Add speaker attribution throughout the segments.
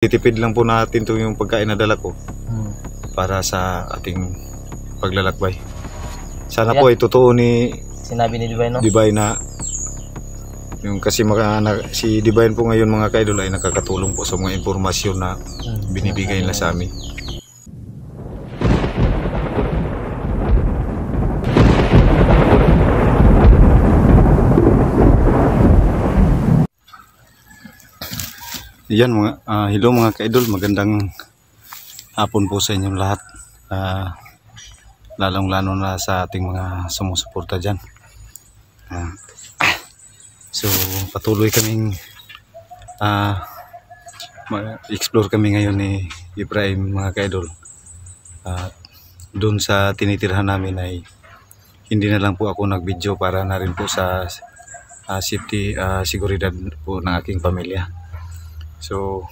Speaker 1: Titipid lang po natin to yung pagkain na dala ko para sa ating paglalakbay. Sana po ay totoo ni
Speaker 2: sinabi ni Divine, no?
Speaker 1: Divine na yung kasi si Divine po ngayon mga kaidol ay nakakatulong po sa mga impormasyon na binibigay nila sa amin. Yan mga hello mga kaidol, magandang hapon po sa inyong lahat. Lalong-lalo na sa ating mga sumusuporta dyan. So patuloy kaming explore kami ngayon ni Ibrahim mga kaidol. Doon sa tinitirhan namin ay hindi na lang po ako nag-video para na rin po sa safety, seguridad po ng aking pamilya. So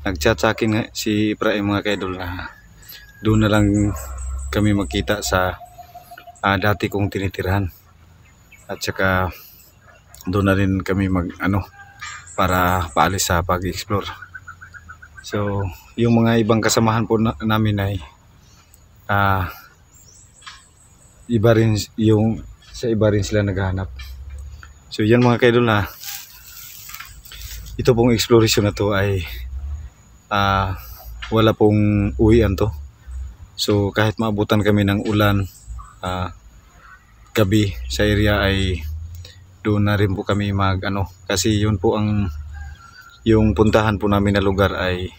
Speaker 1: nag-chat sa akin si Ibrahim mga kaidol na doon na lang kami magkita sa dati kong tinitirhan, at saka doon na rin kami para paalis sa pag-explore. So yung mga ibang kasamahan po namin ay iba rin sa iba rin sila naghahanap. So yan mga kaidol, na ito pong exploration na to ay wala pong uwian to. So kahit maabutan kami ng ulan gabi sa area ay doon na rin po kami kasi yun po yung puntahan po namin na lugar ay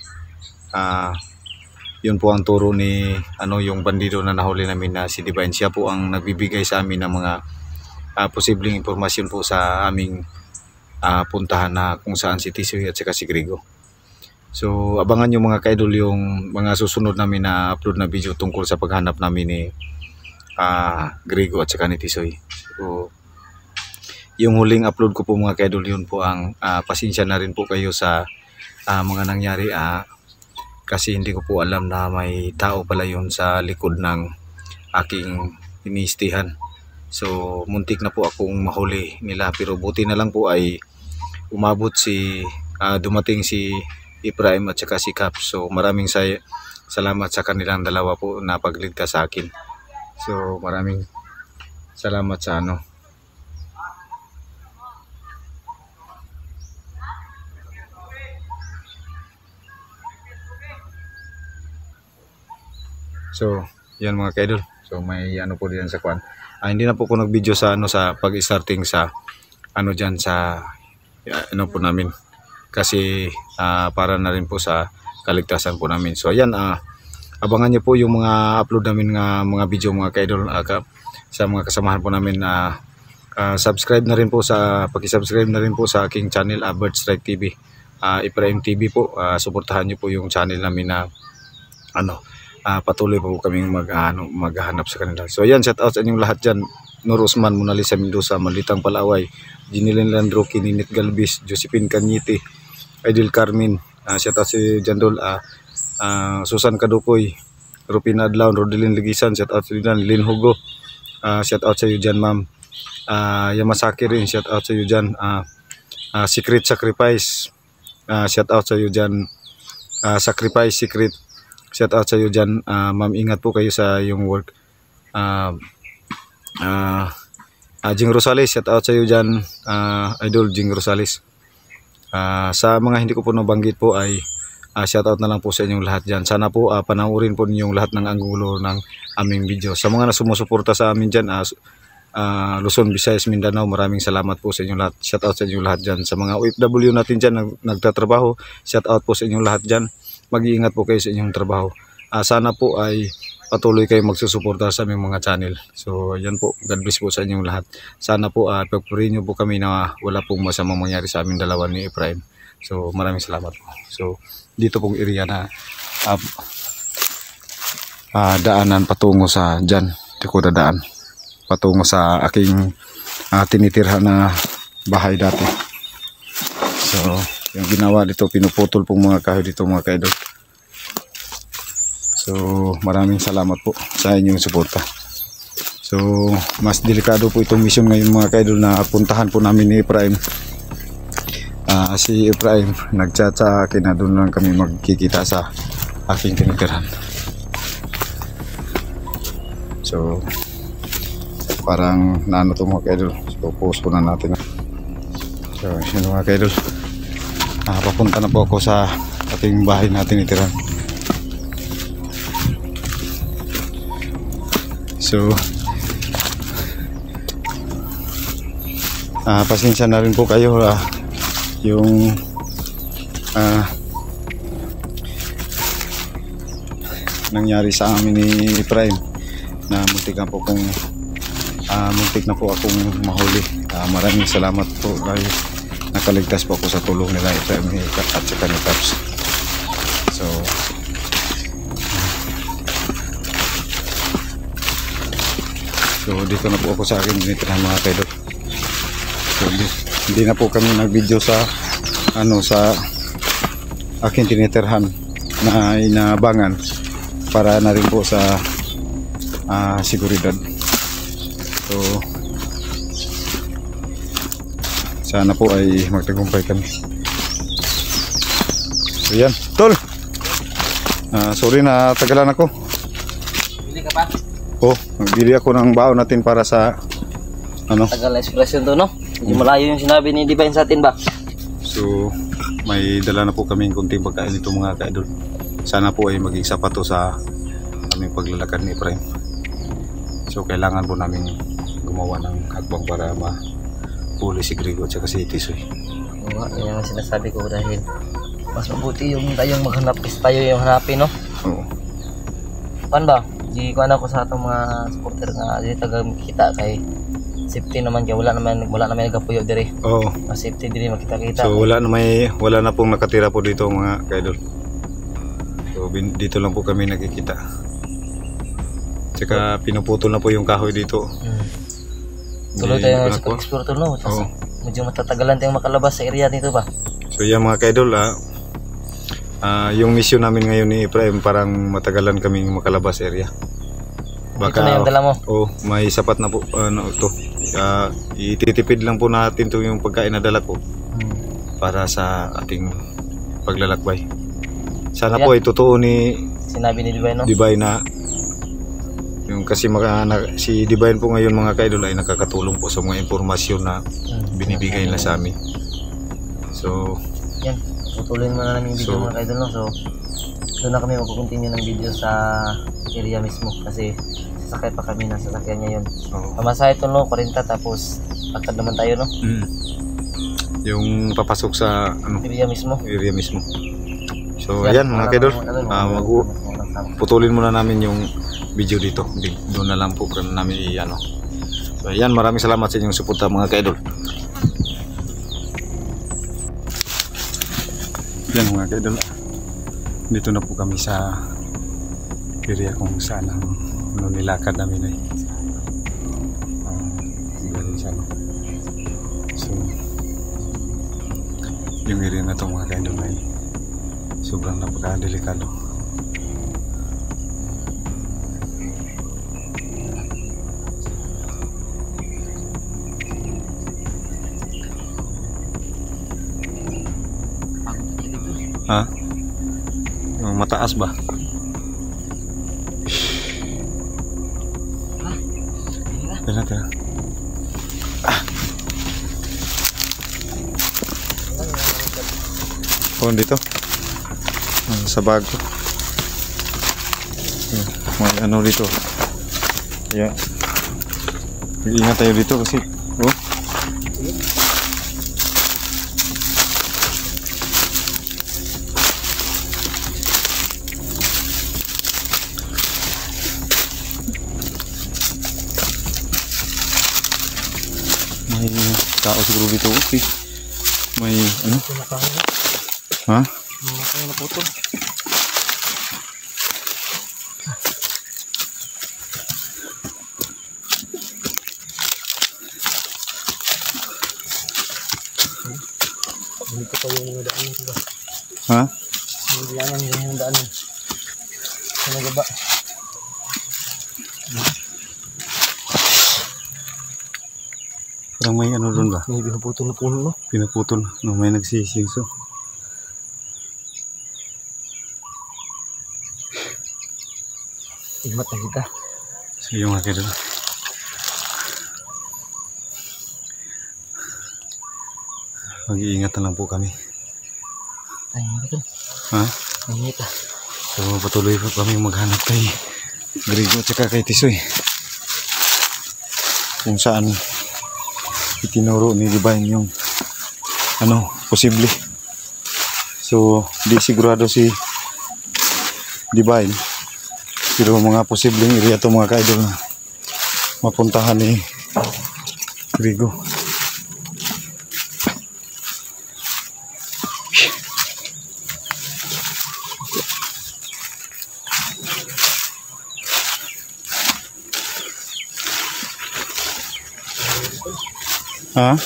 Speaker 1: yun po ang turo ni yung bandido na nahuli namin na si Divine. Siya po ang nagbibigay sa amin ng mga posibleng impormasyon po sa aming puntahan na kung saan si Tisoy at saka si Grego. So abangan nyo mga kaidol yung mga susunod namin na upload na video tungkol sa paghanap namin ni Grego at saka ni Tisoy. So yung huling upload ko po mga kaidol, yun po ang pasensya na rin po kayo sa mga nangyari kasi hindi ko po alam na may tao pala yun sa likod ng aking iniistihan. So muntik na po akong mahuli nila, pero buti na lang po ay umabot dumating si Ibrahim at saka si Cap. So maraming salamat sa kanilang dalawa po na pagligtas sa akin. So maraming salamat sa So yan mga kaidol. So may po diyan sa kwan. Hindi na po ko nag-video sa sa pag-starting sa diyan sa po namin, kasi para na rin po sa kaligtasan po namin. So ayan, abangan niyo po yung mga upload namin mga video mga kaidol sa mga kasamahan po namin. Subscribe na rin po paki-subscribe na rin po sa aking channel, Bird Strike TV, Ibrahim TV po. Suportahan niyo po yung channel namin na patuloy po kaming maghahanap sa kanila. So ayan, shout out sa inyong lahat dyan. Nur Usman, Mona Lisa Mendoza, Malitang Palaway, Jinilin Landroki, Ninit Galvis, Josephine Canyite, Aidil Carmen, shout out si Jandol, Susan Kadukoy, Rupina Adlaw, Rodelin Ligisan, shout out sa iyo dyan, Lynn Hugo, shout out sa iyo dyan ma'am, Yamasaki rin, shout out sa iyo dyan, Secret Sacrifice, shout out sa iyo dyan, Sacrifice Secret, shout out sa iyo dyan, ma'am, ingat po kayo sa iyong work. Jing Rosales, shout out sa iyo dyan, Idol Jing Rosales. Sa mga hindi ko po nabanggit po ay shout out na lang po sa inyong lahat dyan. Sana po panoorin po ninyong lahat ng anggulo ng aming video. Sa mga sumusuporta sa amin dyan, Luzon, Visayas, Mindanao, maraming salamat po sa inyong lahat. Shout out sa inyong lahat dyan. Sa mga OFW natin dyan nagtatrabaho, shout out po sa inyong lahat dyan. Mag-iingat po kayo sa inyong trabaho. Sana po ay patuloy kayo magsusuporta sa aming mga channel. So yan po, God bless po sa inyong lahat. Sana po pagpurihin nyo po kami na wala pong masamang mangyari sa aming dalawa ni Efraim. So maraming salamat po. So dito pong area na daanan patungo sa dyan, di ko dadaan patungo sa aking tinitirhan na bahay dati. So yung ginawa dito, pinuputol pong mga kahoy dito mga kaidol. So maraming salamat po sa inyong suporta. So mas delikado po itong mission ngayon mga kaidol, na puntahan po namin ni Efraim. Si Efraim nagchat sa akin na doon lang kami magkikita sa aking tinitirahan. So parang naano to mga kaidol. So post ko na natin. So yun mga kaidol, papunta na po ako sa ating bahay na tinitirahan. So pasensya na rin po kayo yung nangyari sa amin ni Efraim na muntik na po akong mahuli. Maraming salamat po dahil nakaligtas po ako sa tulong nila Efraim at saka ni Taps. So dito na po ako sa akin tinitirahan mga kaidol. So hindi na po kami nag-video sa sa aking tinitirahan na inabangan para na rin po sa seguridad. So sana po ay magtagumpay kami. So yan, tol. Sorry na tagalan ako.
Speaker 2: Bili ka pa?
Speaker 1: Nagbili ako ng baon natin para sa
Speaker 2: Tagal na expression to, no? Medyo malayo yung sinabi ni Divine sa atin ba?
Speaker 1: So may dala na po kami kunting pagkain dito mga kaidol. Sana po ay maging sapat to sa aming paglalakad ni Efraim. So kailangan po namin gumawa ng hakbang para mahuli si Grigo at saka si Tisoy.
Speaker 2: Oo, yan ang sinasabi ko dahil mas mabuti yung tayong maghanap kasi tayo yung hanapin, no?
Speaker 1: Oo.
Speaker 2: Pan ba? Di ko ako sa atong mga supporter nga di taga kita kay safety naman kaya wala naman nagapuyo diri.
Speaker 1: Oo.
Speaker 2: Safety diri makita-kita.
Speaker 1: So wala na pong nakatira po dito mga kaidol. So dito lang po kami nakikita. Tsaka pinuputol na po yung kahoy dito.
Speaker 2: Tuloy tayo sa pag-explore to, no? Medyo matatagalan tayong makalabas sa area nito ba?
Speaker 1: So yan mga kaidol, yung mission namin ngayon ni Efraim parang matagalan kaming makalabas area.
Speaker 2: Baka ito na yung dala mo?
Speaker 1: May sapat na po ito. Ititipid lang po natin to yung pagkain na dala ko para sa ating paglalakbay. Sana po ay totoo ni
Speaker 2: sinabi ni Divine, no?
Speaker 1: Divine na yung kasi si Divine po ngayon mga kaidol ay nakakatulong po sa mga impormasyon na binibigay nila sa amin. So
Speaker 2: yan, tutuloy muna namin yung video mga kaidol, no? So doon na kami magkukontinue ng video sa area mismo kasi sasakay pa kami ng sasakyan niya yun. Pamasahe ito, no? 40 tapos lakad naman tayo, no?
Speaker 1: Yung papasok sa
Speaker 2: area mismo.
Speaker 1: So yan mga kaidol, putulin muna namin yung video dito. Doon na lang po namin So yan, maraming salamat sa inyong suporta mga kaidol. Yan mga kaidol, dito na po kami sa area kung saan ang nilakad namin ay so yung area na ito mga kaidol ay sobrang napaka-delikado. Yung mataas ba? Tira. Dito sa bag ko may dito. Yeah. Ingat tayo dito kasi may tao siguro dito. May
Speaker 2: May naputol. Dito pa yung mga daanan diba? Yung daanan. Sa nagaba.
Speaker 1: Parang may ano doon ba?
Speaker 2: May pinuputol na puno, no?
Speaker 1: Pinaputol. No, may nagsisingso.
Speaker 2: Imat na kita.
Speaker 1: So yung mga kailan. Mag-iingat na lang po kami.
Speaker 2: Ay, mga ito.
Speaker 1: Ha?
Speaker 2: Ay, ito.
Speaker 1: So patuloy po kami maghanap kay Grigo at saka kay Tisoy. Kung saan itinuro ni Divine yung ano, posible. So di sigurado si Divine. Pero mga posibleng area ito mga ka-idol na mapuntahan ni Grigo. Ha?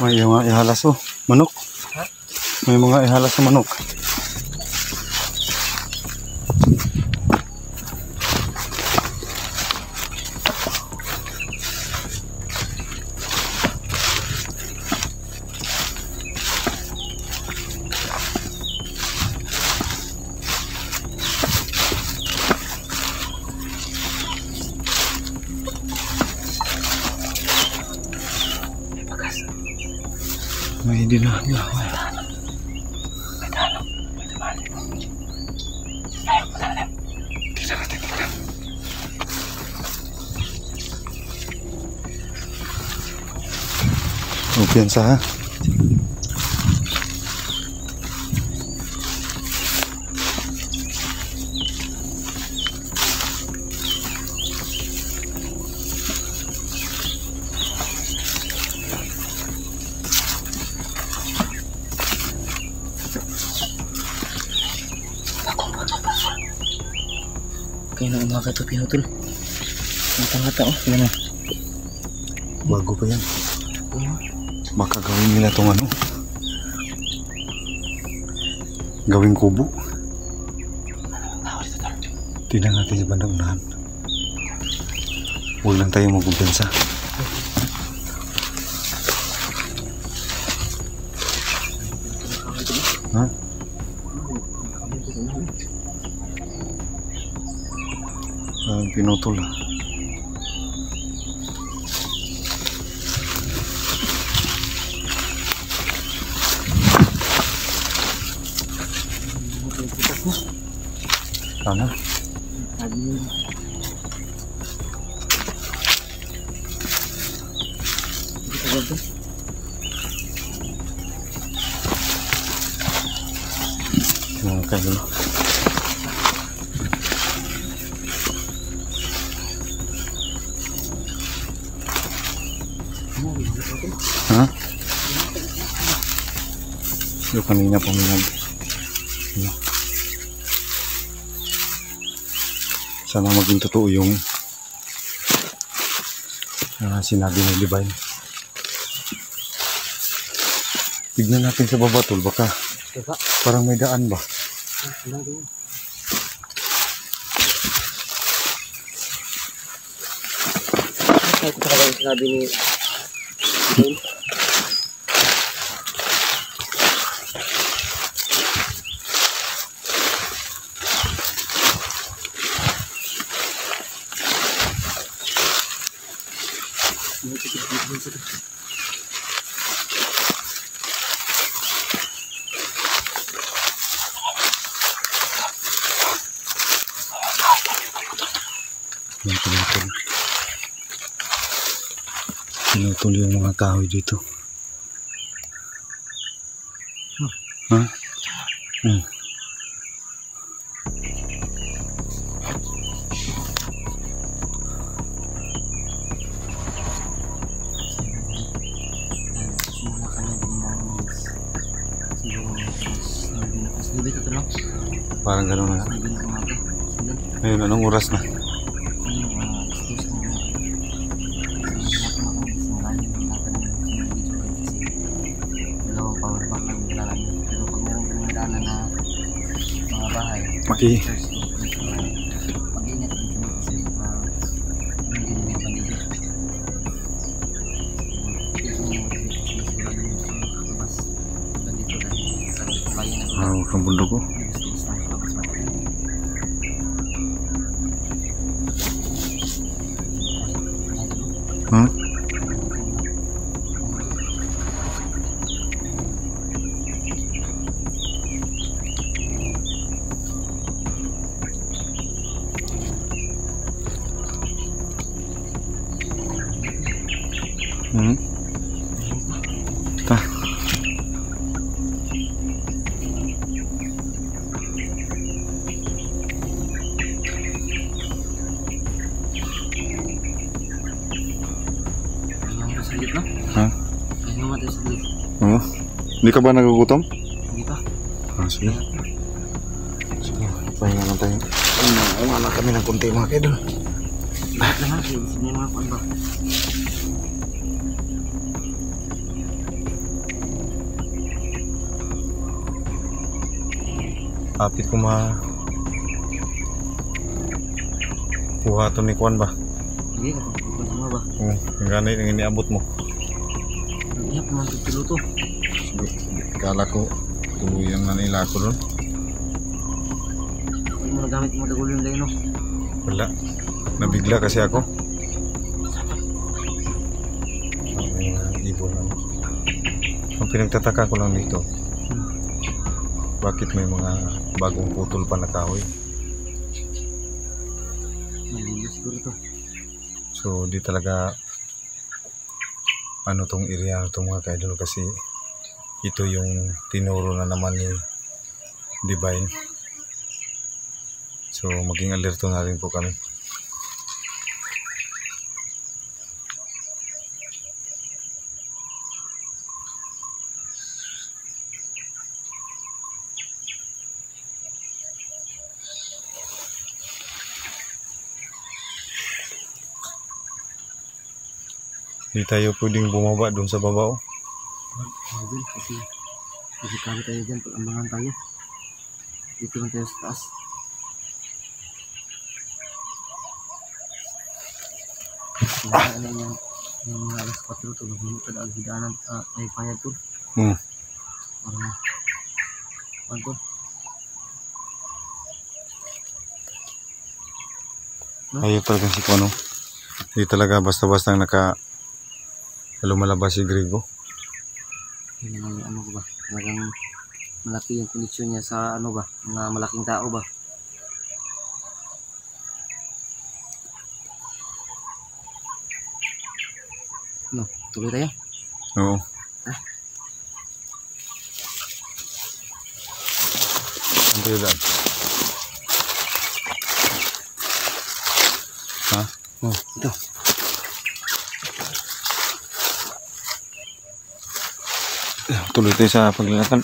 Speaker 1: May mga ihalas oh, manok. May mga ihalas sa manok. May dinaan na. Tignan natin, tignan. Kumpiyansa ha.
Speaker 2: Kaya na umaga ito pinutol. Matang-hata oh. Yan na.
Speaker 1: Bago pa yan. Baka gawin nila itong ano. Gawing kubo. Tignan natin sa bandang unahan. Huwag lang tayo magkumpensa. Ha? Pinutol ah. Sana. Mga dulu. Ha? Yung kanina puminag. Sana maging totoo yung sinabi ni Divine. Tignan natin sa baba tol, baka parang may daan ba?
Speaker 2: Ito talaga yung sinabi ni Divine.
Speaker 1: Pinutol yung mga kahoy dito. Ha?
Speaker 2: Parang gano'n na. doon.
Speaker 1: Ayun, anong oras na?
Speaker 2: Dalawang power bank lang nila namin. Pero pag meron kami daanan na mga bahay,
Speaker 1: Maki.
Speaker 2: mag-ingat din kami kasi hindi din mga bandido. Mas ganito dahil sa bayan na
Speaker 1: Ang bundok ko.
Speaker 2: gusto ang labas natin.
Speaker 1: Hmm? Hmm? Ta.
Speaker 2: Ayaw mo saglit no?
Speaker 1: Ha?
Speaker 2: Ayaw mo tayo saglit.
Speaker 1: Oo. Hindi ka ba nagugutom?
Speaker 2: Hindi pa.
Speaker 1: Sige. Sige, pahinga lang tayo. Wala kami ng kunti mga kaidol.
Speaker 2: Bakit naman? Sige mga kuwan ba?
Speaker 1: Apit ko kuha to ni Kwan ba?
Speaker 2: Sige, kapag mo ba?
Speaker 1: Oo, yung ganit yung iniabot mo.
Speaker 2: Iyak naman sa piloto.
Speaker 1: Sige, kala ko tuluyan na nila ako doon.
Speaker 2: Huwag mo nagamit mo tagulo yung layo no?
Speaker 1: Wala. Nabigla kasi ako. Ibon lang. Ang pinagtataka ko lang dito, bakit may mga bagong putol pa na kahoy?
Speaker 2: Maliligo siguro to.
Speaker 1: So di talaga ano tong area na tong mga kaidol kasi ito yung tinuro na naman ni Divine. So maging alerto na rin po kami. Hindi tayo pwedeng bumaba doon sa baba.
Speaker 2: Marvel, kasi kami tayo dyan, pag-ambangan tayo. Dito lang tayo sa taas. Yung mga alas 4 to, nagmumot ka na agidaanan, ay payag to. Parang, ano to? No?
Speaker 1: Ayaw talaga si Kono. Hindi talaga basta-basta lumalabas si Grego.
Speaker 2: Yung mga ano ba, talagang malaki yung kondisyon niya sa ano ba, mga malaking tao ba. No, tuloy tayo.
Speaker 1: Oo. Ano yun daan? Ha?
Speaker 2: Oh, ito.
Speaker 1: Tuloy tayo sa paglalakad.